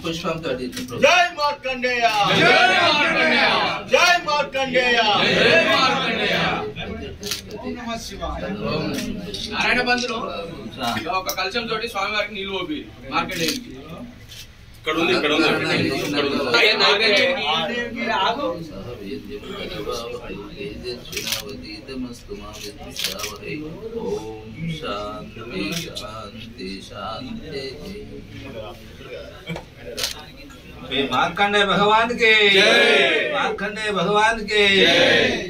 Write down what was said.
పుష్పంతో జై మార్కండేయ జై మార్కండేయ నారాయణ బంధులో ఒక కలశం తోటి స్వామివారికి నీళ్ళు పోపి మార్కండేయునికి मार्कंडेय भगवान के, मार्कंडेय भगवान के।